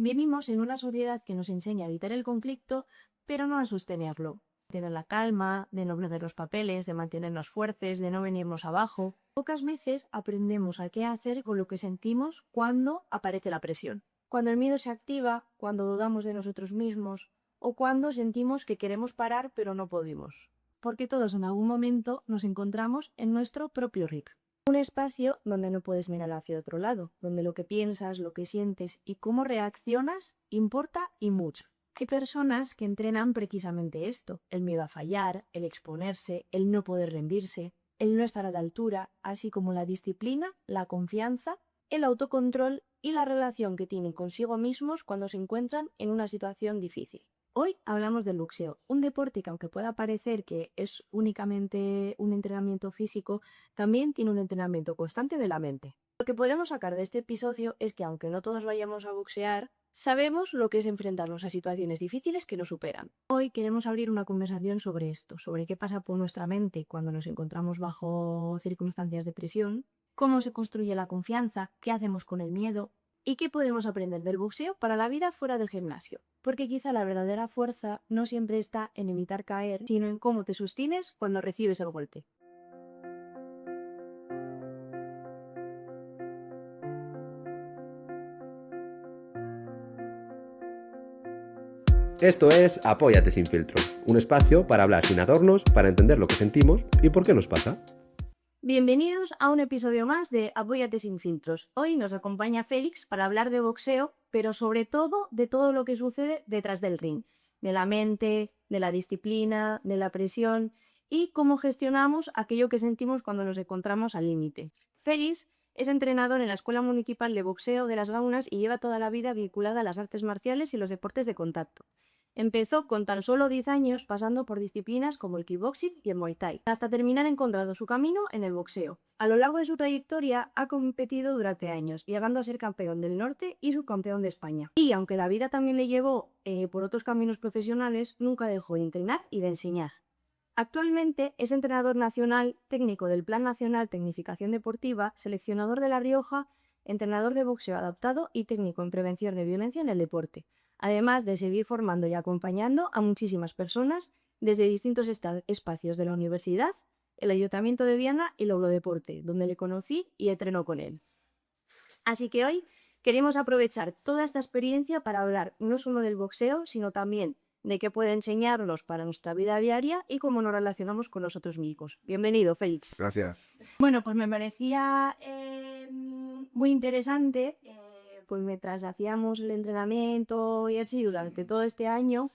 Vivimos en una sociedad que nos enseña a evitar el conflicto, pero no a sostenerlo. Tener la calma, de no perder los papeles, de mantenernos fuertes, de no venirnos abajo. Pocas veces aprendemos a qué hacer con lo que sentimos cuando aparece la presión. Cuando el miedo se activa, cuando dudamos de nosotros mismos o cuando sentimos que queremos parar pero no podemos. Porque todos en algún momento nos encontramos en nuestro propio RIC. Un espacio donde no puedes mirar hacia otro lado, donde lo que piensas, lo que sientes y cómo reaccionas importa y mucho. Hay personas que entrenan precisamente esto, el miedo a fallar, el exponerse, el no poder rendirse, el no estar a la altura, así como la disciplina, la confianza, el autocontrol y la relación que tienen consigo mismos cuando se encuentran en una situación difícil. Hoy hablamos del boxeo, un deporte que aunque pueda parecer que es únicamente un entrenamiento físico, también tiene un entrenamiento constante de la mente. Lo que podemos sacar de este episodio es que aunque no todos vayamos a boxear, sabemos lo que es enfrentarnos a situaciones difíciles que nos superan. Hoy queremos abrir una conversación sobre esto, sobre qué pasa por nuestra mente cuando nos encontramos bajo circunstancias de presión, cómo se construye la confianza, qué hacemos con el miedo y qué podemos aprender del boxeo para la vida fuera del gimnasio. Porque quizá la verdadera fuerza no siempre está en evitar caer, sino en cómo te sostienes cuando recibes el golpe. Esto es Apóyate sin filtro, un espacio para hablar sin adornos, para entender lo que sentimos y por qué nos pasa. Bienvenidos a un episodio más de Apóyate sin filtros. Hoy nos acompaña Félix para hablar de boxeo, pero sobre todo de todo lo que sucede detrás del ring, de la mente, de la disciplina, de la presión y cómo gestionamos aquello que sentimos cuando nos encontramos al límite. Félix es entrenador en la Escuela Municipal de Boxeo de Las Gaunas y lleva toda la vida vinculada a las artes marciales y los deportes de contacto. Empezó con tan solo 10 años pasando por disciplinas como el kickboxing y el muay thai, hasta terminar encontrando su camino en el boxeo. A lo largo de su trayectoria ha competido durante años, llegando a ser campeón del norte y subcampeón de España. Y aunque la vida también le llevó por otros caminos profesionales, nunca dejó de entrenar y de enseñar. Actualmente es entrenador nacional, técnico del Plan Nacional Tecnificación Deportiva, seleccionador de La Rioja, entrenador de boxeo adaptado y técnico en prevención de violencia en el deporte, además de seguir formando y acompañando a muchísimas personas desde distintos espacios de la universidad, el Ayuntamiento de Viana y el Eurodeporte, donde le conocí y entrenó con él. Así que hoy queremos aprovechar toda esta experiencia para hablar no solo del boxeo, sino también de qué puede enseñarnos para nuestra vida diaria y cómo nos relacionamos con nosotros mismos. Bienvenido, Félix. Gracias. Bueno, pues me parecía muy interesante, pues mientras hacíamos el entrenamiento y así durante todo este año,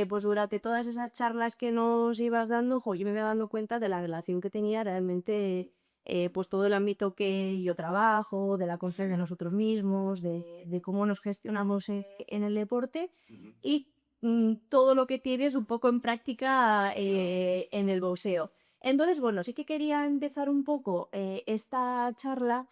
pues durante todas esas charlas que nos ibas dando, yo me iba dando cuenta de la relación que tenía realmente, pues todo el ámbito que yo trabajo, de la conciencia de nosotros mismos, de cómo nos gestionamos en el deporte y todo lo que tienes un poco en práctica en el boxeo. Entonces, bueno, sí que quería empezar un poco esta charla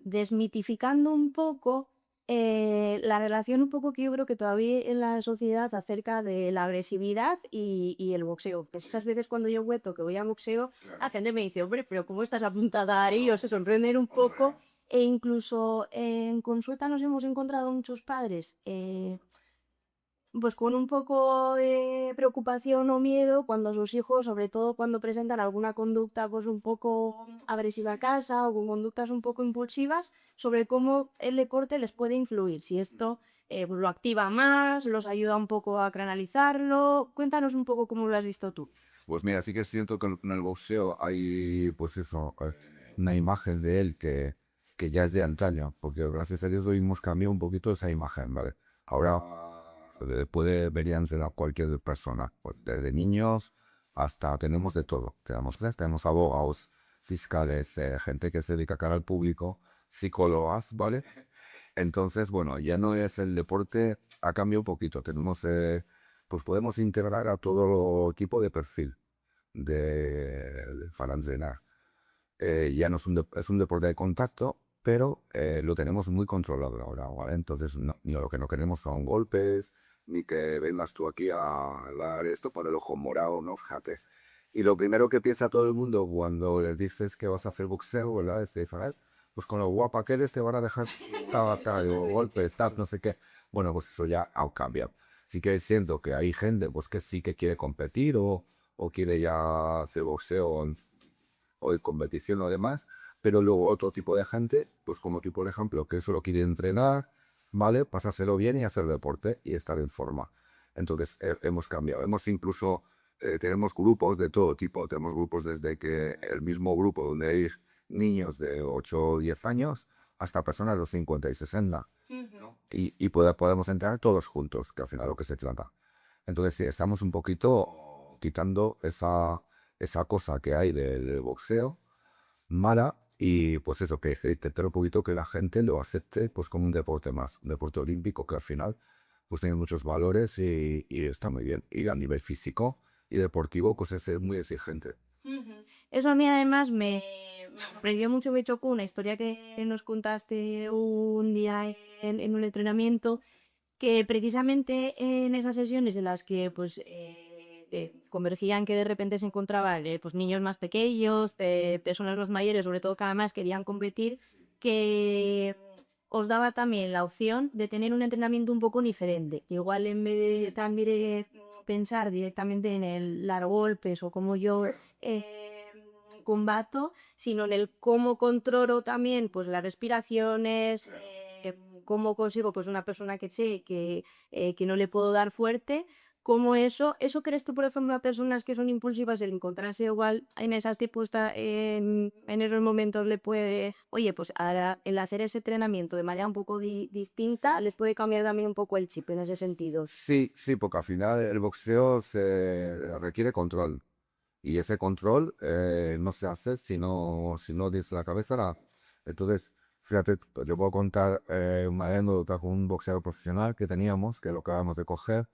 desmitificando un poco la relación un poco que yo creo que todavía en la sociedad acerca de la agresividad y el boxeo. Que muchas veces cuando yo cuento que voy a boxeo, la gente me dice, hombre, pero ¿cómo estás apuntada ahí? O se sorprenden un poco. E incluso en consulta nos hemos encontrado muchos padres pues con un poco de preocupación o miedo cuando sus hijos, sobre todo cuando presentan alguna conducta pues un poco agresiva a casa o con conductas un poco impulsivas, sobre cómo el deporte les puede influir. Si esto pues lo activa más, los ayuda un poco a canalizarlo. Cuéntanos un poco cómo lo has visto tú. Pues mira, sí que siento que en el boxeo hay, pues eso, una imagen de él que ya es de antaño, porque gracias a Dios hoy hemos cambiado un poquito esa imagen, ¿vale? Ahora puede venir a entrenar cualquier persona, pues, desde niños hasta tenemos de todo. Tenemos abogados, fiscales, gente que se dedica a cara al público, psicólogas, ¿vale? Entonces, bueno, ya no es el deporte, ha cambiado un poquito. Pues podemos integrar a todo tipo de perfil para entrenar. Ya no es es un deporte de contacto, pero lo tenemos muy controlado ahora, ¿vale? Entonces, lo que no queremos son golpes, ni que vengas tú aquí a dar esto por el ojo morado, ¿no? Fíjate. Y lo primero que piensa todo el mundo cuando les dices que vas a hacer boxeo, ¿verdad? Es de, pues con lo guapa que eres te van a dejar o golpes, tal, no sé qué. Bueno, pues eso ya ha cambiado. Sí que siento que hay gente pues que sí que quiere competir o quiere ya hacer boxeo o en competición o demás, pero luego otro tipo de gente, pues como tú por ejemplo, que solo quiere entrenar, ¿vale? Pasárselo bien y hacer deporte y estar en forma. Entonces hemos cambiado, hemos incluso, tenemos grupos de todo tipo, tenemos grupos desde que el mismo grupo donde hay niños de 8 o 10 años hasta personas de los 50 y 60 y podemos entrar todos juntos, que al final es lo que se trata. Entonces sí, estamos un poquito quitando esa cosa que hay del boxeo mala y pues eso, que intentar un poquito que la gente lo acepte pues como un deporte más, un deporte olímpico que al final pues tiene muchos valores y está muy bien. Y a nivel físico y deportivo pues es muy exigente. Eso a mí además me sorprendió mucho, me chocó una historia que nos contaste un día en un entrenamiento, que precisamente en esas sesiones en las que pues convergían que de repente se encontraban pues niños más pequeños, personas más mayores, sobre todo que además querían competir, que os daba también la opción de tener un entrenamiento un poco diferente, que igual en vez de tan pensar directamente en el dar golpes o como yo combato, sino en el cómo controlo también pues las respiraciones, cómo consigo pues una persona que sé que no le puedo dar fuerte, como eso crees tú, por ejemplo, a personas que son impulsivas, el encontrarse igual en esas tipos, en esos momentos le puede, oye, pues ahora el hacer ese entrenamiento de manera un poco distinta, les puede cambiar también un poco el chip en ese sentido. Sí, sí, porque al final el boxeo se requiere control. Y ese control no se hace si no tienes la cabeza. Entonces, fíjate, pues, yo puedo contar una anécdota con un boxeador profesional que teníamos, que lo acabamos de coger,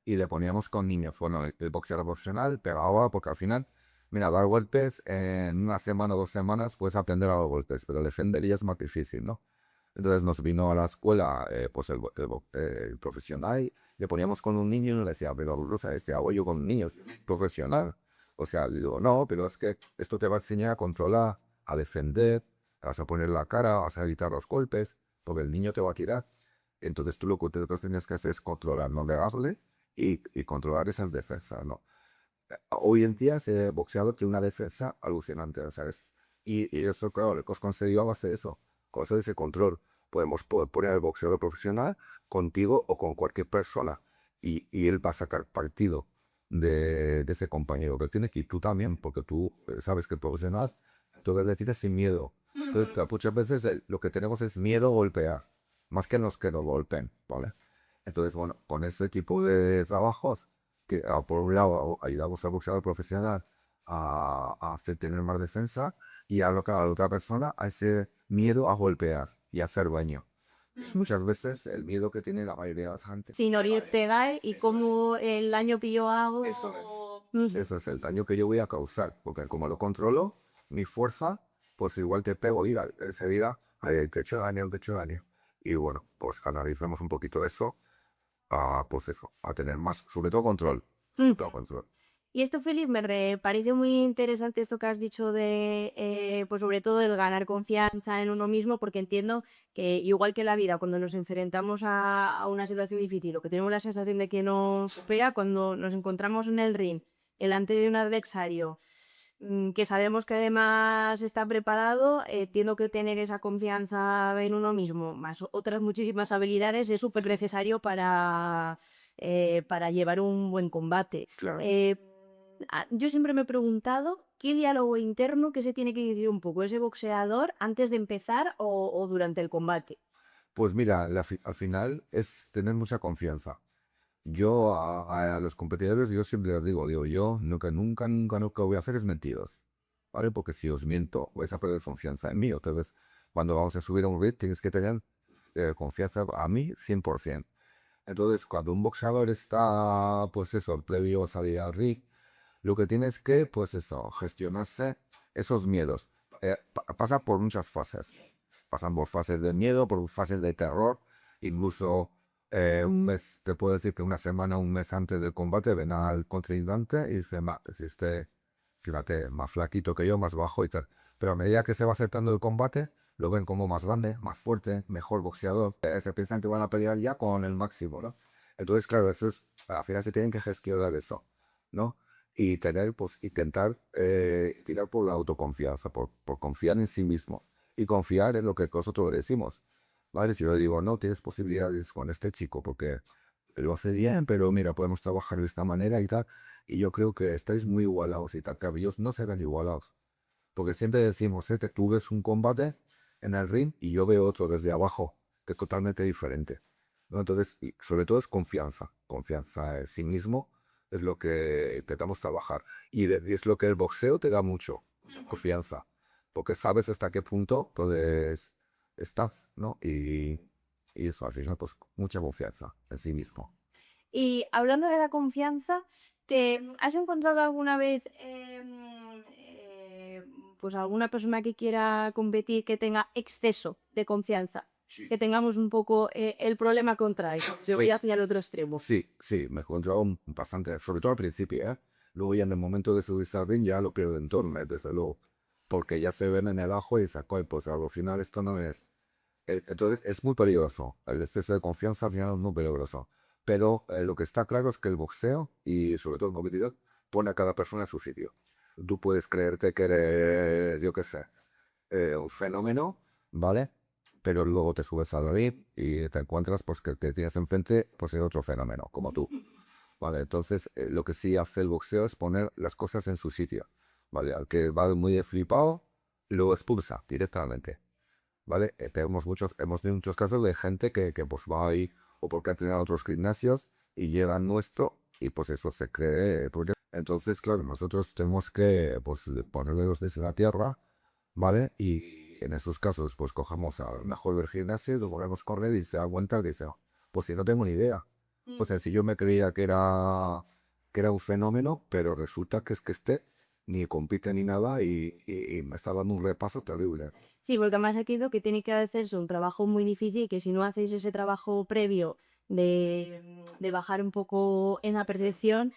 y le poníamos con niños. Bueno, el boxeador profesional pegaba, porque al final, mira, dar golpes en una semana o 2 semanas puedes aprender a dar golpes, pero defender ya es más difícil, ¿no? Entonces nos vino a la escuela pues el profesional, le poníamos con un niño y le decía, pero o sea, hago yo con niños, profesional. O sea, digo, no, pero es que esto te va a enseñar a controlar, a defender, vas a poner la cara, vas a evitar los golpes, porque el niño te va a tirar. Entonces tú lo que tienes que hacer es controlar, no pegarle y controlar esas defensas, ¿no? Hoy en día ese boxeador tiene una defensa alucinante, ¿sabes? Y eso, claro, lo que os conseguido a base de eso, cosa de ese control. Podemos poner al boxeador profesional contigo o con cualquier persona y él va a sacar partido de ese compañero que tiene que ir tú también, porque tú sabes que el profesional, entonces le tienes sin miedo. Entonces, muchas veces lo que tenemos es miedo a golpear, más que que nos golpeen, ¿vale? Entonces, bueno, con ese tipo de trabajos, que por un lado ayudamos al boxeador profesional a hacer tener más defensa y a a la otra persona a ese miedo a golpear y a hacer daño. Es muchas veces el miedo que tiene la mayoría de la gente. Sin pegar y cómo el daño que yo hago. Eso es. Eso es el daño que yo voy a causar, porque como lo controlo, mi fuerza, pues igual te pego y enseguida te echo daño, te echo daño. Y bueno, pues analicemos un poquito eso, pues eso, a tener más, sobre todo control. Sobre todo control. Y esto, Felipe, parece muy interesante esto que has dicho de, pues sobre todo el ganar confianza en uno mismo, porque entiendo que igual que en la vida, cuando nos enfrentamos a una situación difícil o que tenemos la sensación de que nos supera, cuando nos encontramos en el ring, delante de un adversario que sabemos que además está preparado, entiendo que tener esa confianza en uno mismo, más otras muchísimas habilidades, es súper necesario para llevar un buen combate. Claro. Yo siempre me he preguntado qué diálogo interno que se tiene que decir un poco ese boxeador antes de empezar o durante el combate. Pues mira, al final es tener mucha confianza. Yo a los competidores, yo siempre les digo, yo nunca voy a hacer es mentiros, ¿vale? Porque si os miento, vais a perder confianza en mí. Entonces, cuando vamos a subir a un ring, tienes que tener confianza a mí 100%. Entonces, cuando un boxeador está, pues eso, previo a salir al ring, lo que tienes que, pues eso, gestionarse esos miedos. Pasa por muchas fases. Pasan por fases de miedo, por fases de terror, incluso un mes, te puedo decir que una semana, un mes antes del combate, ven al contrincante y dice, si fíjate, más flaquito que yo, más bajo y tal. Pero a medida que se va acercando el combate, lo ven como más grande, más fuerte, mejor boxeador. Se piensan que van a pelear ya con el máximo, ¿no? Entonces, claro, eso es, al final se tienen que gestionar eso, ¿no? Y tener, pues, intentar tirar por la autoconfianza, por confiar en sí mismo y confiar en lo que nosotros le decimos, ¿vale? Si yo le digo, no, tienes posibilidades con este chico porque lo hace bien, pero mira, podemos trabajar de esta manera y tal, y yo creo que estáis muy igualados y tal, que ellos no se ven igualados, porque siempre decimos, que tú ves un combate en el ring y yo veo otro desde abajo, que es totalmente diferente, ¿no? Entonces, y sobre todo es confianza, confianza en sí mismo es lo que intentamos trabajar. Y es lo que el boxeo te da mucho, confianza, porque sabes hasta qué punto pues, estás, ¿no? Y eso, al final, pues mucha confianza en sí mismo. Y hablando de la confianza, ¿te has encontrado alguna vez pues alguna persona que quiera competir que tenga exceso de confianza? Que tengamos un poco el problema contrario. Yo voy hacia el otro extremo. Sí, sí, me he encontrado bastante, sobre todo al principio, ¿eh? Luego ya en el momento de subirse al ring ya lo pierden todo, desde luego, porque ya se ven en el ajo y dicen, "Coño, pues al final esto no es". Entonces es muy peligroso, el exceso de confianza al final es muy peligroso, pero lo que está claro es que el boxeo, y sobre todo el competidor, pone a cada persona en su sitio. Tú puedes creerte que eres, yo qué sé, un fenómeno, ¿vale? Pero luego te subes al ring y te encuentras pues que tienes enfrente pues es otro fenómeno, como tú. Vale, entonces lo que sí hace el boxeo es poner las cosas en su sitio. Vale, al que va muy de flipado, lo expulsa directamente. Vale, hemos tenido muchos casos de gente que pues va ahí o porque ha tenido otros gimnasios y llega al nuestro y pues eso se cree. Entonces, claro, nosotros tenemos que pues ponerle los pies en la tierra, ¿vale? Y en esos casos pues cogemos al mejor del gimnasio, lo ponemos a correr y se da cuenta que dice, "Oh, pues si no tengo ni idea". O sea, si yo me creía que era un fenómeno, pero resulta que es que ni compite ni nada y me está dando un repaso terrible. Sí, porque además he creído que tiene que hacerse un trabajo muy difícil y que si no hacéis ese trabajo previo de bajar un poco en la percepción,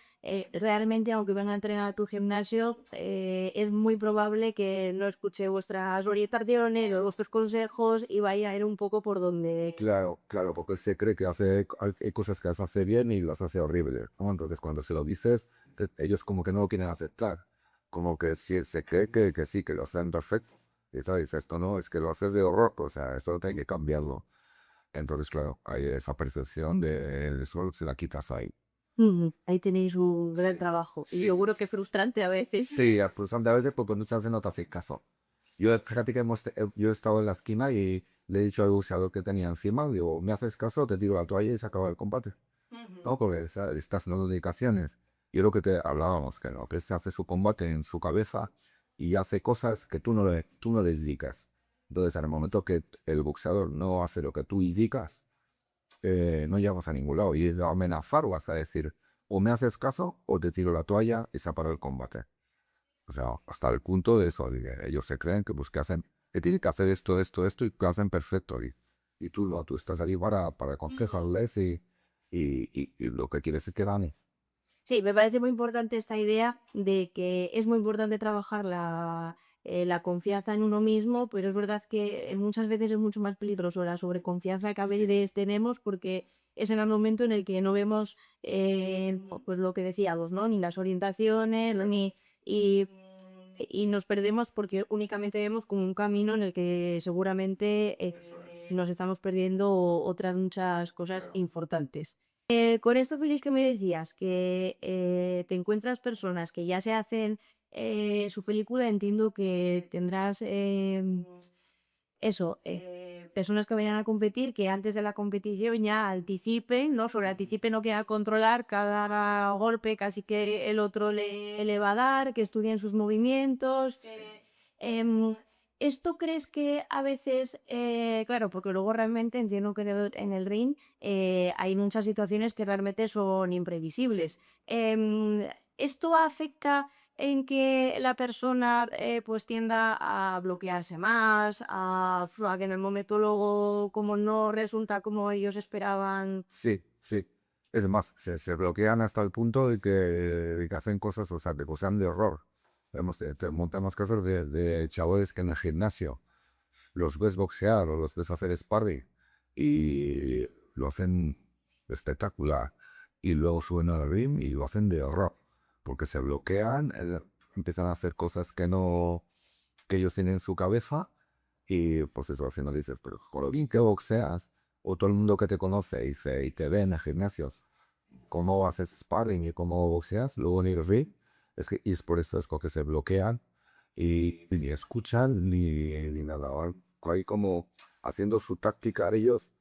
realmente aunque venga a entrenar a tu gimnasio, es muy probable que no escuche vuestras orientaciones o vuestros consejos y vaya a ir un poco por donde... Claro, claro, porque se cree que hay cosas que las hace bien y las hace horrible, ¿no? Entonces cuando se lo dices, ellos como que no lo quieren aceptar. Como que si se cree que sí, que lo hacen perfecto. Y sabes, esto no, es que lo haces de horror, o sea, esto hay que cambiarlo. Entonces, claro, hay esa percepción de eso, se la quitas ahí. Ujú, ahí tenéis un gran trabajo y seguro que frustrante a veces. Sí, frustrante a veces porque muchas veces no te hace caso. Yo, fíjate que yo he estado en la esquina y le he dicho al boxeador que tenía encima, digo, ¿me haces caso? Te tiro la toalla y se acaba el combate. No, porque estás dando indicaciones. Yo lo que te hablábamos, que no, que se hace su combate en su cabeza y hace cosas que tú no le indicas. Entonces, en el momento que el boxeador no hace lo que tú indicas, no llegas a ningún lado. Y es amenazar vas a decir, o me haces caso o te tiro la toalla y se para el combate. O sea, hasta el punto de eso, de que ellos se creen que, pues, que hacen, que tienen que hacer esto, esto, esto y que hacen perfecto. Y tú no, tú estás ahí para aconsejarles y lo que quieres es que gane. Sí, me parece muy importante esta idea de que es muy importante trabajar la confianza en uno mismo, pero es verdad que muchas veces es mucho más peligroso la sobreconfianza que a veces tenemos porque es en el momento en el que no vemos pues lo que decíamos, ¿no? Ni las orientaciones, y, y nos perdemos porque únicamente vemos como un camino en el que seguramente nos estamos perdiendo otras muchas cosas importantes. Con esto, Félix, que me decías, que te encuentras personas que ya se hacen su película, entiendo que tendrás eso, personas que vayan a competir, que antes de la competición ya anticipen, ¿no? Anticipen o que a controlar cada golpe casi que el otro le va a dar, que estudien sus movimientos. Em, ¿Esto crees que a veces, claro, porque luego realmente entiendo que en el ring hay muchas situaciones que realmente son imprevisibles? ¿Esto afecta en que la persona pues tienda a bloquearse más, a que en el momento luego como no resulta como ellos esperaban? Sí, sí. Es más, se bloquean hasta el punto de que hacen cosas, o sea, que sean de horror. Montamos casos de chavales que en el gimnasio los ves boxear o los ves hacer sparring y lo hacen espectacular. Y luego suben al ring y lo hacen de horror, porque se bloquean, empiezan a hacer cosas que ellos tienen en su cabeza y pues eso al final dices, pero con lo bien que boxeas, o todo el mundo que te conoce dice, y te ve en gimnasios, cómo haces sparring y cómo boxeas, luego en el ring, y es por eso es que se bloquean y ni escuchan ni nada. Van ahí como haciendo su táctica ellos,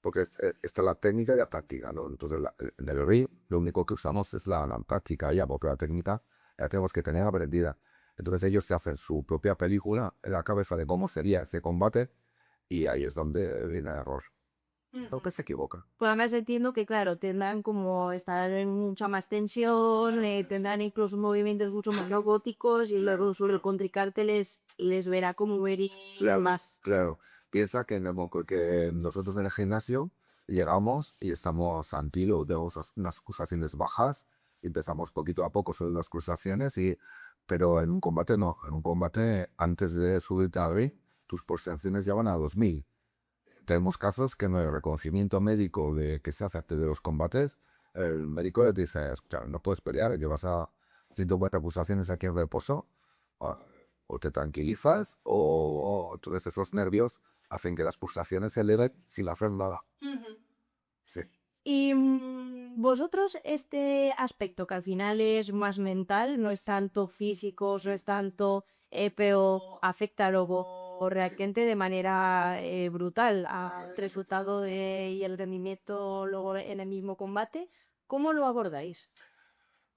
porque está la técnica y la táctica, ¿no? Entonces en el ring lo único que usamos es la táctica ya, porque la técnica la tenemos que tener aprendida. Entonces ellos se hacen su propia película en la cabeza de cómo sería ese combate y ahí es donde viene el error. Creo que se equivoca. Pues además entiendo que, claro, tendrán como estar en mucha más tensión, tendrán incluso movimientos mucho más robóticos y luego sobre el contrincante les verá como ver más. Claro, piensa que nosotros en el gimnasio llegamos y estamos tranquilos, tenemos unas pulsaciones bajas, y empezamos poquito a poco sobre las pulsaciones, pero en un combate no, en un combate antes de subirte al ring, tus pulsaciones ya van a 2000. Tenemos casos que en el reconocimiento médico de que se hace antes de los combates, el médico le dice, escucha, no puedes pelear, llevas a 140 pulsaciones aquí en reposo, o te tranquilizas o todos esos nervios hacen que las pulsaciones se eleven sin hacer nada. Sí. Y vosotros este aspecto que al final es más mental, no es tanto físico, no es tanto, pero afecta luego reacciente de manera brutal al resultado y el rendimiento luego en el mismo combate, ¿cómo lo abordáis?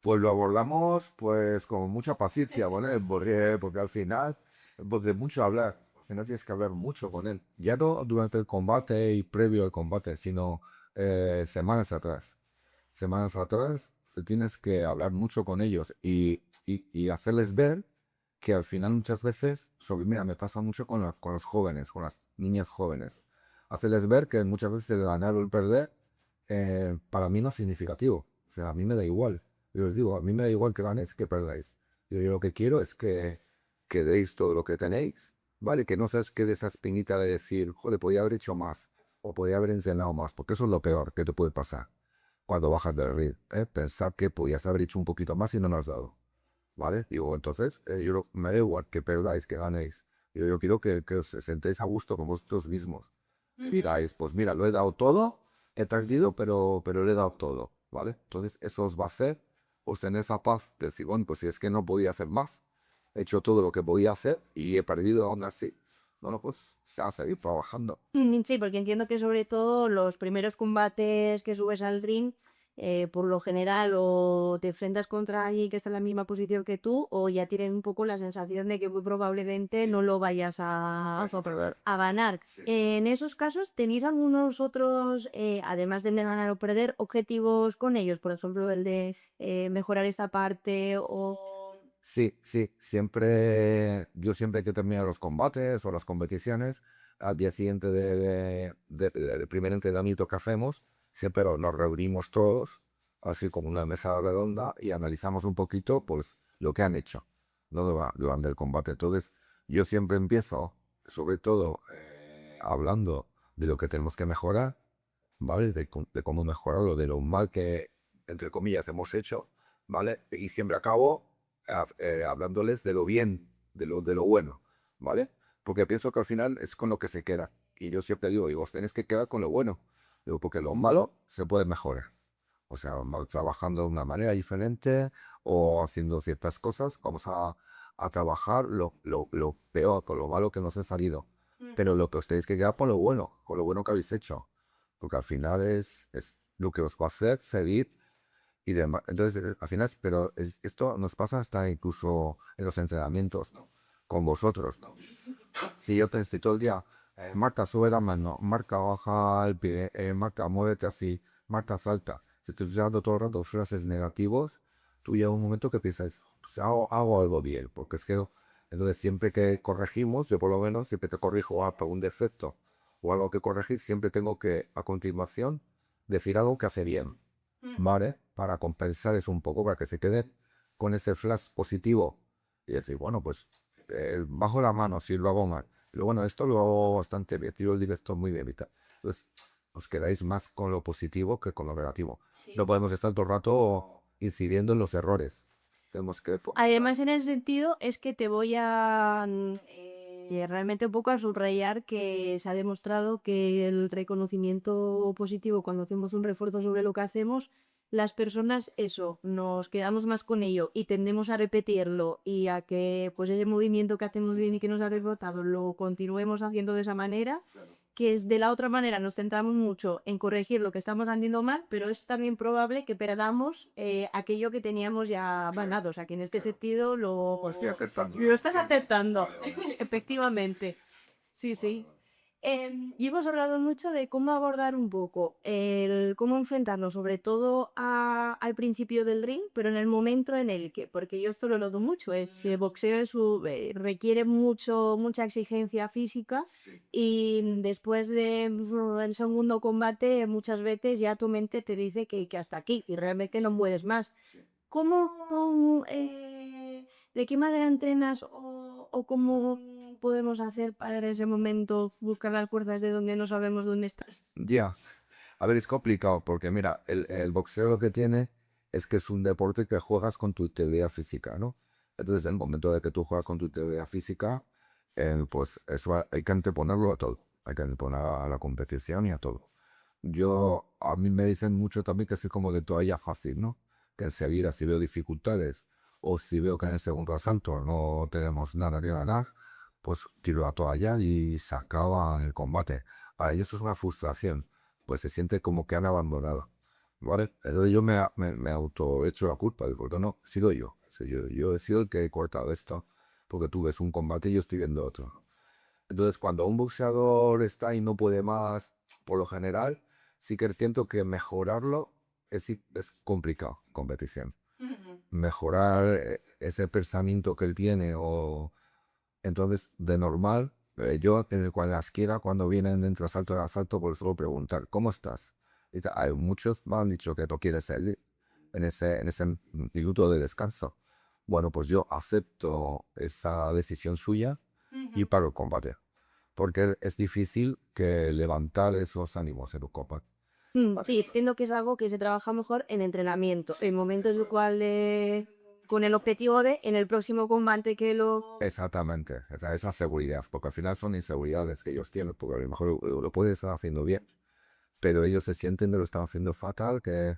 Pues lo abordamos pues con mucha paciencia, ¿vale? Porque al final, pues de mucho hablar, que no tienes que hablar mucho con él. Ya no durante el combate y previo al combate, sino semanas atrás. Semanas atrás tienes que hablar mucho con ellos y hacerles ver que al final muchas veces, mira, me pasa mucho con los jóvenes, con las niñas jóvenes. Hacerles ver que muchas veces el ganar o el perder para mí no es significativo. O sea, a mí me da igual. Yo les digo, a mí me da igual que ganéis que perdáis. Yo lo que quiero es que deis todo lo que tenéis, ¿vale? Que no seas que de esa espinita de decir, joder, podía haber hecho más o podía haber entrenado más, porque eso es lo peor que te puede pasar cuando bajas del ring. Pensar que podías haber hecho un poquito más y no lo has dado, ¿vale? Digo, entonces, me da igual que perdáis, que ganéis. Yo quiero que os sentéis a gusto con vosotros mismos. Miráis, pues mira, lo he dado todo, he perdido, pero le he dado todo, ¿vale? Entonces, eso os va a hacer os tener esa paz de decir, bueno, pues si es que no podía hacer más, he hecho todo lo que podía hacer y he perdido aún así. Bueno, pues se va a seguir trabajando. Sí, porque entiendo que sobre todo los primeros combates que subes al ring, por lo general o te enfrentas contra alguien que está en la misma posición que tú o ya tienes un poco la sensación de que muy probablemente no lo vayas a ganar. Sí. En esos casos, ¿tenéis algunos otros, además de ganar o perder, objetivos con ellos? Por ejemplo, el de mejorar esta parte o... Sí, yo siempre que termino los combates o las competiciones, al día siguiente del primer entrenamiento que hacemos, siempre nos reunimos todos, así como una mesa redonda, y analizamos un poquito, pues, lo que han hecho, ¿no? Durante el combate. Entonces, yo siempre empiezo, sobre todo, hablando de lo que tenemos que mejorar, ¿vale? De cómo mejorarlo, de lo mal que, entre comillas, hemos hecho, ¿vale? Y siempre acabo hablándoles de lo bien, de lo bueno, ¿vale? Porque pienso que al final es con lo que se queda. Y yo siempre digo, tenéis que quedar con lo bueno. Digo, porque lo malo se puede mejorar. O sea, trabajando de una manera diferente o haciendo ciertas cosas, vamos a trabajar lo peor, con lo malo que nos ha salido. Pero lo que os tenéis que quedar con lo bueno que habéis hecho. Porque al final es lo que os va a hacer seguir y demás. Entonces, al final, pero esto nos pasa hasta incluso en los entrenamientos, ¿no? Con vosotros, ¿no? Si yo te estoy todo el día, Marta, sube la mano, Marta, baja el pie, Marta, muévete así, Marta, salta. Si estoy usando todo el rato frases negativos, tú llega un momento que piensas, pues hago algo bien, porque es que, entonces siempre que corregimos, yo por lo menos, siempre que corrijo por un defecto o algo que corregir, siempre tengo que, a continuación, decir algo que hace bien, ¿vale? Para compensar eso un poco, para que se quede con ese flash positivo y decir, bueno, pues bajo la mano si lo hago mal. Pero bueno, esto lo hago bastante bien, tiro el directo muy bien y tal. Entonces, os quedáis más con lo positivo que con lo negativo. No podemos estar todo el rato incidiendo en los errores. Tenemos que... Además, en ese sentido, es que te voy a realmente un poco a subrayar que se ha demostrado que el reconocimiento positivo, cuando hacemos un refuerzo sobre lo que hacemos, las personas, eso, nos quedamos más con ello y tendemos a repetirlo y a que pues ese movimiento que hacemos bien y que nos ha rebotado lo continuemos haciendo de esa manera, que es de la otra manera nos centramos mucho en corregir lo que estamos haciendo mal, pero es también probable que perdamos aquello que teníamos ya ganado. O sea, que en este sentido Estoy aceptando. lo estás aceptando, efectivamente. Sí, sí. Y hemos hablado mucho de cómo abordar un poco, cómo enfrentarnos sobre todo al principio del ring, pero en el momento en el que, porque yo esto lo noto mucho, el boxeo requiere mucha exigencia física y después del segundo combate muchas veces ya tu mente te dice que hasta aquí y realmente no puedes más. ¿Cómo, de qué manera entrenas o cómo podemos hacer para en ese momento buscar las fuerzas de donde no sabemos dónde están? Ya, a ver, es complicado porque mira, el boxeo lo que tiene es que es un deporte que juegas con tu integridad física, ¿no? Entonces, en el momento de que tú juegas con tu integridad física, pues eso hay que anteponerlo a todo. Hay que anteponer a la competición y a todo. A mí me dicen mucho también que soy como de toalla fácil, ¿no? Que enseguida si veo dificultades o si veo que en el segundo asalto no tenemos nada que ganar, pues tiro la toalla y se acaba el combate. Para ellos es una frustración, pues se siente como que han abandonado, ¿vale? Entonces yo me auto echo la culpa, digo, no, no, he sido yo. Sí, yo he sido el que he cortado esto, porque tú ves un combate y yo estoy viendo otro. Entonces cuando un boxeador está y no puede más, por lo general, sí que siento que mejorarlo es complicado, competición. Mejorar ese pensamiento que él tiene o entonces, de normal, yo en el cual las quiera, cuando vienen dentro asalto de asalto, por solo preguntar, ¿cómo estás? Hay muchos me han dicho que no quieres salir en ese minuto de descanso. Bueno, pues yo acepto esa decisión suya y paro el combate. Porque es difícil que levantar esos ánimos en un combate. Sí, entiendo que es algo que se trabaja mejor en entrenamiento, en momentos en el cual con el objetivo de en el próximo combate que lo... Exactamente, esa seguridad, porque al final son inseguridades que ellos tienen, porque a lo mejor lo pueden estar haciendo bien, pero ellos se sienten que lo están haciendo fatal, que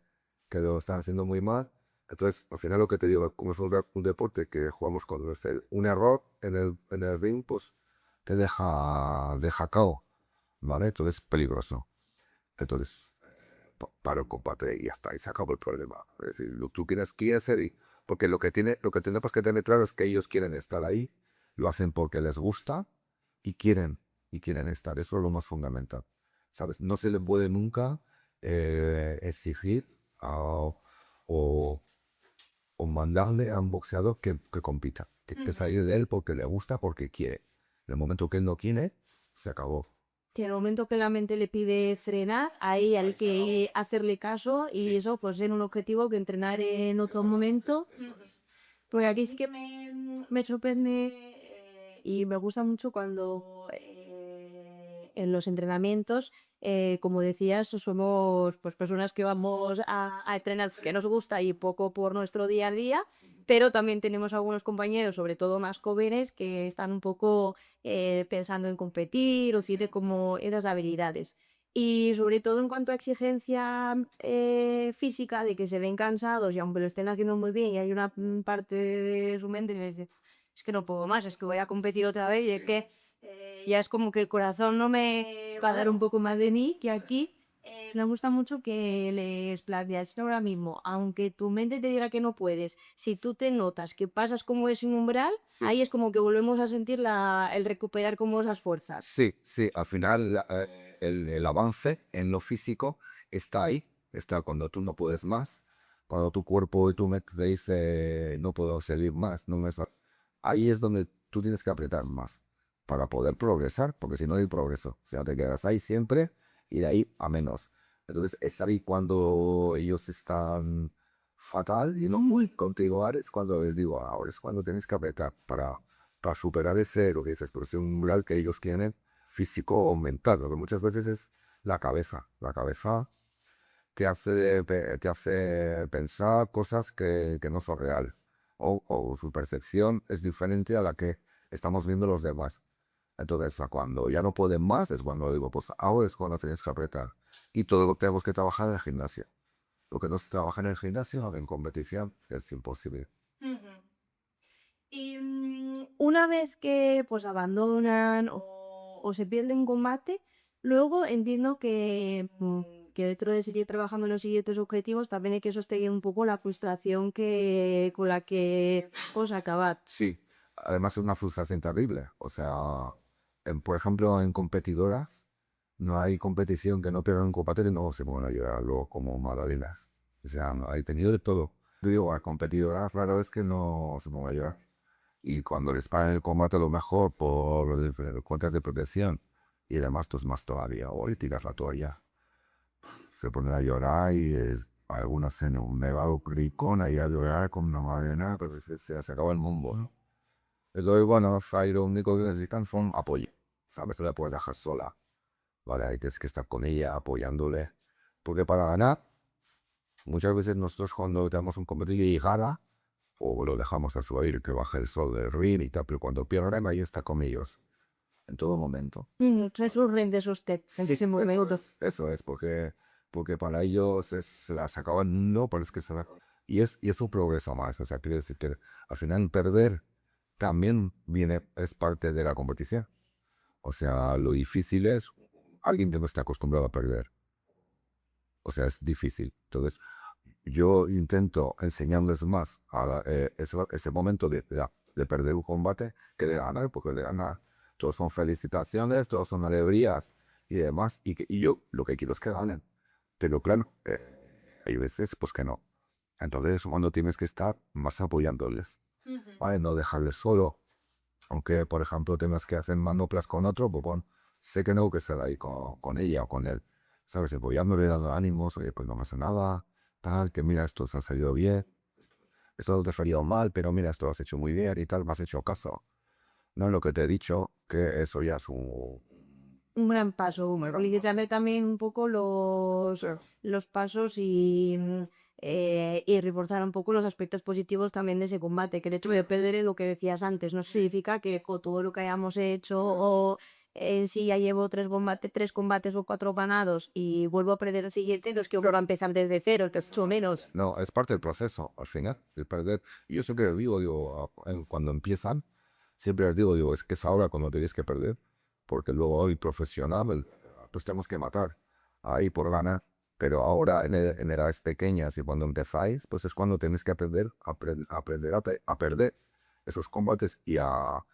lo están haciendo muy mal. Entonces, al final lo que te digo, como es un deporte que jugamos con un error en el ring, pues te deja KO, ¿vale? Entonces es peligroso. Entonces, para el combate y ya está, y se acabó el problema. Es decir, tú quieres ser, porque lo que tenemos que tener claro es que ellos quieren estar ahí, lo hacen porque les gusta y quieren estar. Eso es lo más fundamental. ¿Sabes? No se le puede nunca exigir o, o mandarle a un boxeador que compita. Tiene que salir de él porque le gusta, porque quiere. En el momento que él no quiere, se acabó. Que en el momento que la mente le pide frenar, ahí hay que hacerle caso y eso pues en un objetivo que entrenar en otro momento. Porque aquí sí que me sorprende y me gusta mucho cuando en los entrenamientos, como decías, somos pues, personas que vamos a entrenar que nos gusta y poco por nuestro día a día, pero también tenemos algunos compañeros, sobre todo más jóvenes, que están un poco pensando en competir o tienen como esas habilidades. Y sobre todo en cuanto a exigencia física, de que se ven cansados y aunque lo estén haciendo muy bien y hay una parte de su mente que les dice, es que no puedo más, es que voy a competir otra vez y es que ya es como que el corazón no me va a dar un poco más de mí que aquí. Me gusta mucho que les planteas ahora mismo, aunque tu mente te diga que no puedes, si tú te notas que pasas como ese umbral, ahí es como que volvemos a sentir el recuperar como esas fuerzas. Sí, sí, al final el avance en lo físico está ahí, está cuando tú no puedes más, cuando tu cuerpo y tu mente te dice no puedo seguir más, ahí es donde tú tienes que apretar más para poder progresar, porque si no hay progreso, o sea, te quedas ahí siempre y de ahí a menos. Entonces es ahí cuando ellos están fatal y no muy contigo, ahora es cuando les digo, ahora es cuando tienes que apretar para superar ese, lo que dices, pero ese umbral que ellos tienen, físico o mental, lo que muchas veces es la cabeza. La cabeza te hace pensar cosas que no son reales. O su percepción es diferente a la que estamos viendo los demás. Entonces, cuando ya no pueden más, es cuando digo, pues ahora es cuando tienes que apretar. Y todo lo tenemos que trabajar en el gimnasio. Lo que no se trabaja en el gimnasio, en competición, es imposible. Y una vez que pues abandonan o se pierden combate, luego entiendo que dentro de seguir trabajando en los siguientes objetivos también hay que sostener un poco la frustración con la que os acabad. Sí, además es una frustración terrible. O sea, por ejemplo, en competidoras, no hay competición que no pierdan un combate y no se pongan a llorar luego como magdalenas. O sea, no, hay tenido de todo. Yo digo, a competidoras raro es que no se pongan a llorar. Y cuando les pagan el combate, a lo mejor por cuentas de protección y además, pues más todavía, o le tiras la toalla. Se ponen a llorar y algunas en un nevado cricón y a llorar con una madre, pues se acaba el mundo, ¿no? Entonces, bueno, ahí lo único que necesitan son apoyo. ¿Sabes? No la puedes dejar sola. Vale, ahí tienes que estar con ella, apoyándole. Porque para ganar, muchas veces nosotros cuando tenemos un competidor y gana, o lo dejamos a su aire que baje el sol del ring y tal, pero cuando pierden, ahí está con ellos. En todo momento. Eso rinde usted en ese momento. Eso es, porque para ellos se las acaban, no, pero es que se la... Y es un progreso más, o sea, quiere decir que al final perder también es parte de la competición. O sea, lo difícil es alguien que no está acostumbrado a perder. O sea, es difícil. Entonces, yo intento enseñarles más ese momento de perder un combate que de ganar, porque de ganar todos son felicitaciones, todos son alegrías y demás. Y yo lo que quiero es que ganen. Pero claro, hay veces pues que no. Entonces, cuando tienes que estar más apoyándoles, ¿vale? No dejarles solo. Aunque, por ejemplo, tengas que hacer manoplas con otro, pues bueno, sé que tengo que estar ahí con ella o con él. ¿Sabes? Apoyándole, dando ánimos, oye, pues no pasa nada, tal, que mira, esto se ha salido bien, esto te ha salido mal, pero mira, esto lo has hecho muy bien y tal, me has hecho caso. No es lo que te he dicho, que eso ya es un... Un gran paso, limitarle también un poco los pasos y reforzar un poco los aspectos positivos también de ese combate, que el hecho de perder es lo que decías antes, no significa que con todo lo que hayamos hecho o en sí ya llevo tres combates o 4 ganados y vuelvo a perder el siguiente, no es que vuelva a empezar desde cero, que es mucho menos. No, es parte del proceso, al final, el perder. Y yo siempre digo, cuando empiezan, siempre les digo, es que es ahora cuando tenéis que perder, porque luego hoy profesional, pues tenemos que matar ahí por ganar. Pero ahora en edades pequeñas y cuando empezáis, pues es cuando tenéis que aprender a perder esos combates y a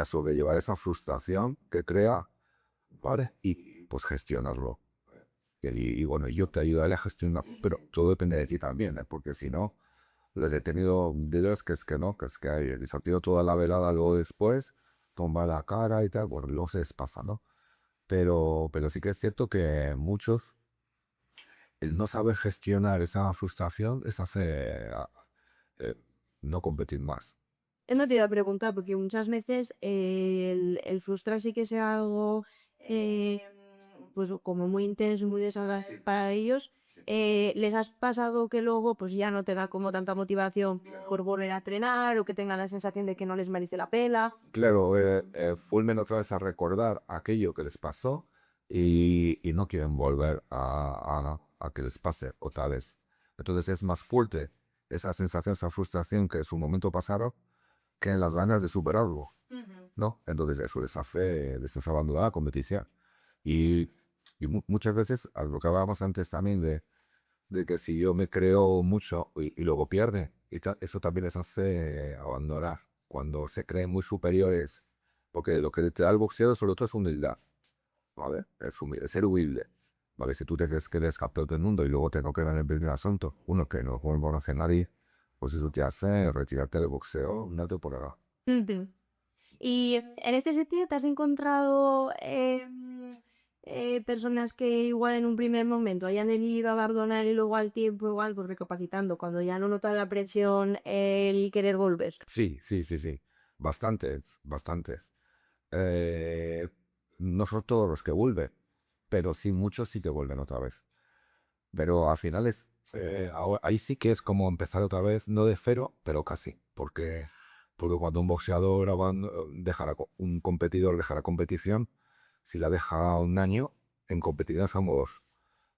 sobrellevar esa frustración que crea, ¿vale? Y pues gestionarlo. Y bueno, yo te ayudaré a gestionar, pero todo depende de ti también, ¿eh? Porque si no, les he tenido dealers que es que no, que es que hay desactivo toda la velada luego después, tumba la cara y tal, bueno, no se les pasa, ¿no? Pero sí que es cierto que muchos, el no saber gestionar esa frustración les hace eh, no competir más. No te iba a preguntar, porque muchas veces el frustrar sí que sea algo pues como muy intenso y muy desagradable para ellos. ¿Les has pasado que luego pues ya no te da como tanta motivación por volver a entrenar o que tengan la sensación de que no les merece la pena? Claro, vuelven otra vez a recordar aquello que les pasó y no quieren volver a que les pase otra vez. Entonces es más fuerte esa sensación, esa frustración que en su momento pasaron que en las ganas de superarlo, ¿no? Entonces eso les hace abandonar la competición. Y, muchas veces, a lo que hablábamos antes también de que si yo me creo mucho y luego pierde, eso también les hace abandonar cuando se creen muy superiores, porque lo que te da el boxeo sobre todo es humildad, ¿vale? Es ser humilde, ¿vale? Si tú te crees que eres campeón del mundo y luego te no queda en el primer asunto, uno que no conoce a nadie, pues eso te hace retirarte del boxeo una temporada. Ujú. Y en este sentido, ¿te has encontrado personas que igual en un primer momento hayan decidido abandonar y luego al tiempo igual pues recapacitando, cuando ya no notan la presión, el querer volver? Sí, sí, sí, sí. bastantes, bastantes. No son todos los que vuelven, pero sí muchos sí que vuelven otra vez. Pero al final es, ahí sí que es como empezar otra vez, no de cero, pero casi. Porque cuando un boxeador un competidor deja la competición, si la deja un año, en competición somos,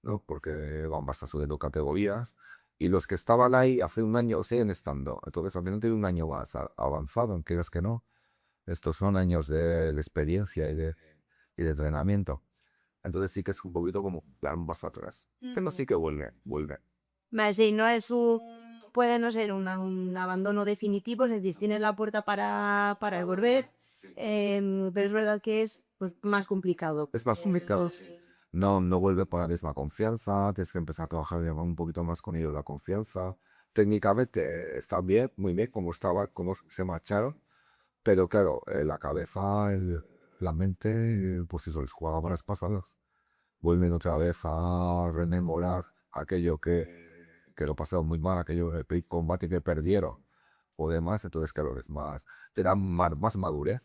¿no? Porque vas a subiendo categorías y los que estaban ahí hace un año siguen estando. Entonces, al final tiene un año más avanzado, aunque es que no. Estos son años de experiencia y de entrenamiento. Entonces sí que es un poquito como dar un paso atrás. Pero sí que vuelve. Vale, sí, no es puede no ser un abandono definitivo, es decir, tienes la puerta para volver, pero es verdad que es pues, más complicado. Es más complicado, sí. No vuelve por la misma confianza, tienes que empezar a trabajar ya un poquito más con ellos la confianza. Técnicamente está bien, muy bien, como estaba, como se marcharon, pero claro, la cabeza, la mente, pues eso, les juega malas pasadas. Vuelven otra vez a rememorar aquello que lo pasaron muy mal, aquello de combate que perdieron o demás, entonces claro, te da más madurez.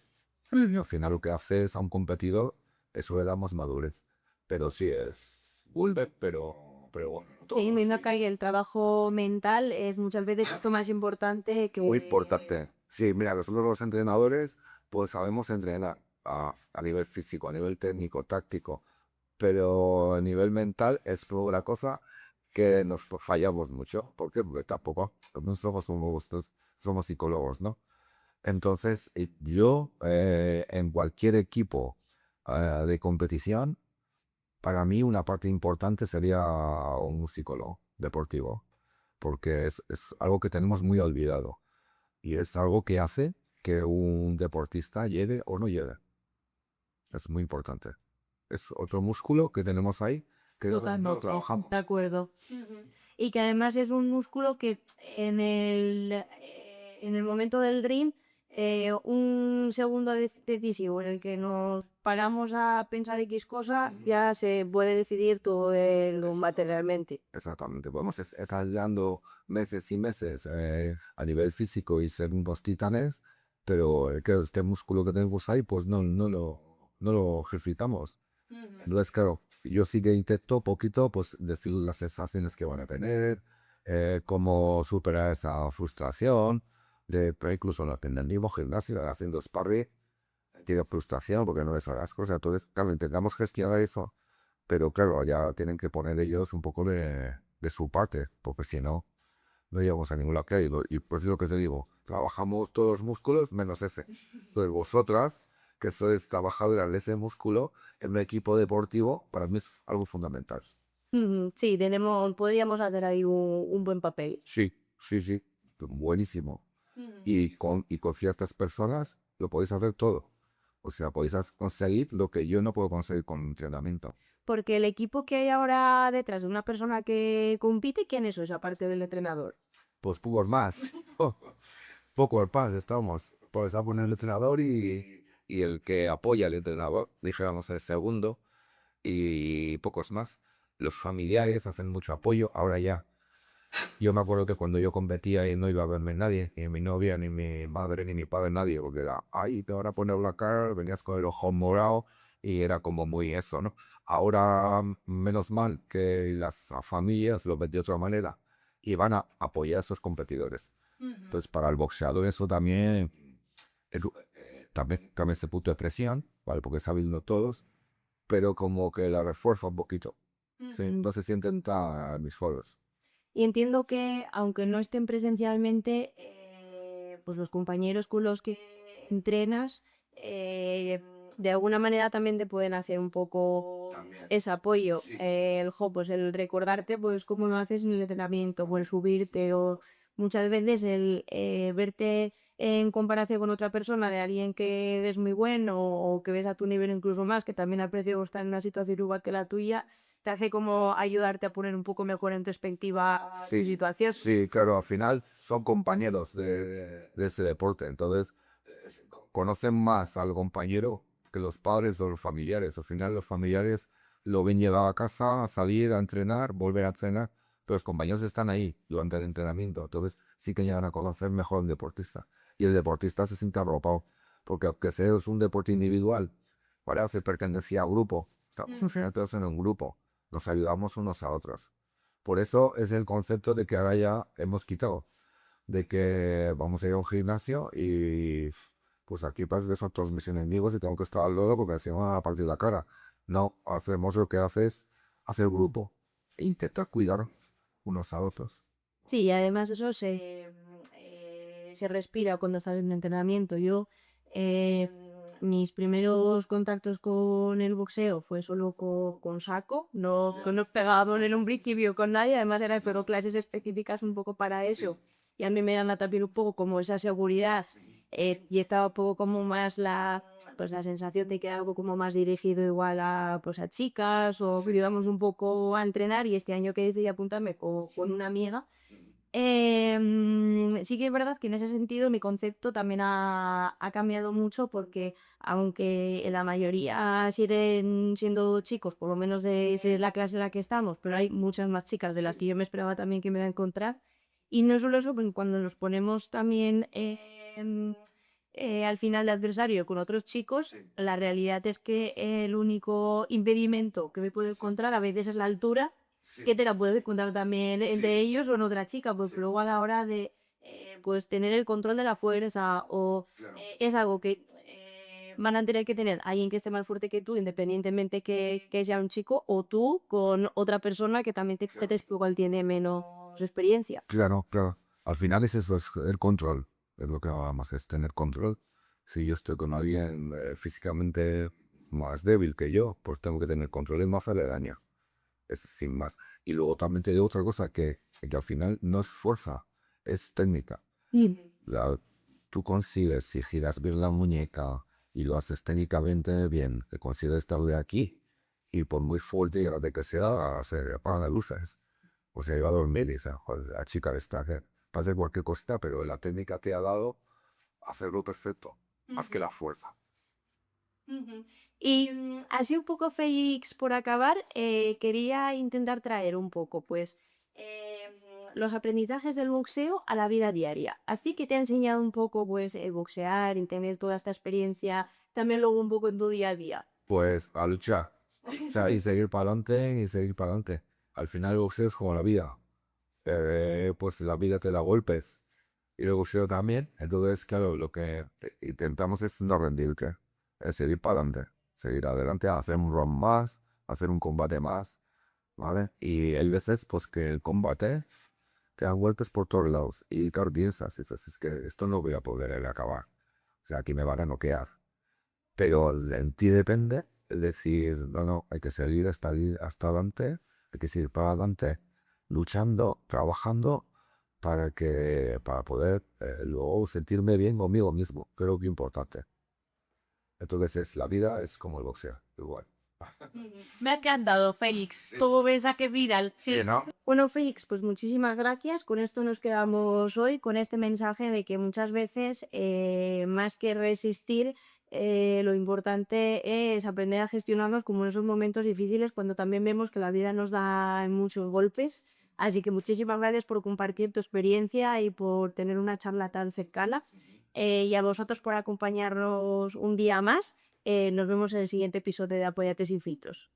Y al final lo que haces a un competidor, eso le da más madurez. Pero sí vuelve, pero bueno, Sí, viendo que el trabajo mental es muchas veces mucho más importante que... muy importante. Sí, mira, nosotros los entrenadores, pues sabemos entrenar a nivel físico, a nivel técnico, táctico, pero a nivel mental es una cosa que nos fallamos mucho. ¿Por qué? Porque tampoco no somos psicólogos, ¿no? Entonces, yo en cualquier equipo de competición, para mí una parte importante sería un psicólogo deportivo, porque es algo que tenemos muy olvidado y es algo que hace que un deportista llegue o no llegue. Es muy importante. Es otro músculo que tenemos ahí que no Totalmente, trabajamos. de acuerdo. Y que además es un músculo que en el momento del ring, un segundo decisivo en el que nos paramos a pensar X cosa, ya se puede decidir todo el combate realmente. Exactamente. Podemos estar dando meses y meses a nivel físico y ser unos titanes, pero claro, este músculo que tenemos ahí, pues no lo ejercitamos. Entonces, claro, yo sí que intento poquito, pues, decir las sensaciones que van a tener, cómo superar esa frustración, pero incluso en el mismo gimnasio, haciendo sparring, tiene frustración porque no les las cosas. Entonces, claro, intentamos gestionar eso, pero claro, ya tienen que poner ellos un poco de su parte, porque si no, no llegamos a ningún lado. Y pues es lo que te digo, trabajamos todos los músculos menos ese. Entonces vosotras, que sois trabajadoras de ese músculo, en un equipo deportivo, para mí es algo fundamental. Sí, podríamos hacer ahí un buen papel. Sí, sí, sí, buenísimo. Y con ciertas personas lo podéis hacer todo. O sea, podéis conseguir lo que yo no puedo conseguir con entrenamiento. Porque el equipo que hay ahora detrás de una persona que compite, ¿quién es eso, aparte del entrenador? Pues pocos más. Pocos más estamos. Pues a poner el entrenador y el que apoya al entrenador, dijéramos el segundo, y pocos más. Los familiares hacen mucho apoyo. Ahora ya, yo me acuerdo que cuando yo competía y no iba a verme nadie, ni mi novia, ni mi madre, ni mi padre, nadie, porque era, ay, te van a poner la cara, venías con el ojo morado y era como muy eso, ¿no? Ahora, menos mal que las familias lo ven de otra manera y van a apoyar a esos competidores. Entonces, para el boxeador eso también cambia ese punto de presión, ¿vale? Porque está viendo todos, pero como que la refuerza un poquito. Sí, no se sienten tan mis foros. Y entiendo que, aunque no estén presencialmente, pues los compañeros con los que entrenas, de alguna manera también te pueden hacer un poco ese apoyo. Pues el recordarte pues cómo lo haces en el entrenamiento, o el subirte, o muchas veces el verte en comparación con otra persona, de alguien que ves muy bueno o que ves a tu nivel incluso más, que también aprecio estar en una situación igual que la tuya, te hace como ayudarte a poner un poco mejor en perspectiva tu situación. Sí, claro, al final son compañeros de ese deporte, entonces conocen más al compañero que los padres o los familiares. Al final los familiares lo ven llegar a casa, a salir a entrenar, volver a entrenar, pero los compañeros están ahí durante el entrenamiento, entonces sí que llegan a conocer mejor al deportista. y el deportista se siente arropado, porque aunque sea es un deporte individual, ¿vale? Hace pertenencia a grupo, estamos al final todos en un grupo, nos ayudamos unos a otros. Por eso es el concepto de que ahora ya hemos quitado, de que vamos a ir a un gimnasio y pues aquí parece que son todos mis enemigos y tengo que estar al lado porque así me van a partir la cara. No, hacemos lo que haces, hacer grupo e intentar cuidarnos unos a otros. Sí, y además eso se respira cuando estás en entrenamiento. Yo, eh, mis primeros contactos con el boxeo fue solo con Saco, no pegaba en un principio con nadie, además fueron clases específicas un poco para eso. Y a mí me dan también un poco como esa seguridad y estaba un poco como más pues la sensación de que era algo como más dirigido igual pues a chicas o que íbamos un poco a entrenar y este año que decidí apuntarme con una amiga. Sí que es verdad que en ese sentido mi concepto también ha cambiado mucho porque aunque la mayoría siguen siendo chicos, por lo menos de la clase en la que estamos, pero hay muchas más chicas de las que yo me esperaba también que me iba a encontrar. Y no solo eso, porque cuando nos ponemos también al final de adversario con otros chicos, la realidad es que el único impedimento que me puedo encontrar a veces es la altura, que te la puedes encontrar también entre ellos o en otra chica, porque luego a la hora de pues tener el control de la fuerza o es algo que van a tener que tener alguien que esté más fuerte que tú, independientemente que sea un chico, o tú con otra persona que también igual tiene menos experiencia. Claro, claro. Al final es eso, es el control. Es lo que vamos, es tener control. Si yo estoy con alguien físicamente más débil que yo, pues tengo que tener control y no hacerle daño. Es sin más. Y luego también te digo otra cosa, que al final no es fuerza, es técnica. Tú consigues, si giras bien la muñeca y lo haces técnicamente bien, que consigues estar de aquí. Y por muy fuerte y grande que sea, se apagan las luces. O sea, iba a dormir y dice, joder, la chica está que pase cualquier cosa, pero la técnica te ha dado hacerlo perfecto, más que la fuerza. Ujú. Y así un poco, Félix, por acabar, quería intentar traer un poco, pues, los aprendizajes del boxeo a la vida diaria. Así que te ha enseñado un poco, pues, el boxear, y tener toda esta experiencia, también luego un poco en tu día a día. Pues a luchar. O sea, y seguir para adelante y seguir para adelante. Al final el boxeo es como la vida. Pues la vida te da golpes. Y el boxeo también. Entonces, claro, lo que intentamos es no rendirte. Es seguir para adelante. Seguir adelante, hacer un round más, hacer un combate más. ¿Vale? Y hay veces pues que el combate te da vueltas por todos lados. Y claro, piensas, dices, es que esto no voy a poder acabar. O sea, aquí me van a noquear. Pero en ti depende, es decir, no, no, hay que seguir hasta adelante, hay que seguir para adelante, luchando, trabajando para poder luego sentirme bien conmigo mismo, creo que es importante. Entonces la vida es como el boxeo, igual. Me ha encantado, Félix. Todo mensaje viral. Sí. ¿No? Bueno, Félix, pues muchísimas gracias. Con esto nos quedamos hoy, con este mensaje de que muchas veces, más que resistir, lo importante es aprender a gestionarnos como en esos momentos difíciles, cuando también vemos que la vida nos da muchos golpes. Así que muchísimas gracias por compartir tu experiencia y por tener una charla tan cercana. Y a vosotros por acompañarnos un día más. Nos vemos en el siguiente episodio de Apóyate sin filtros.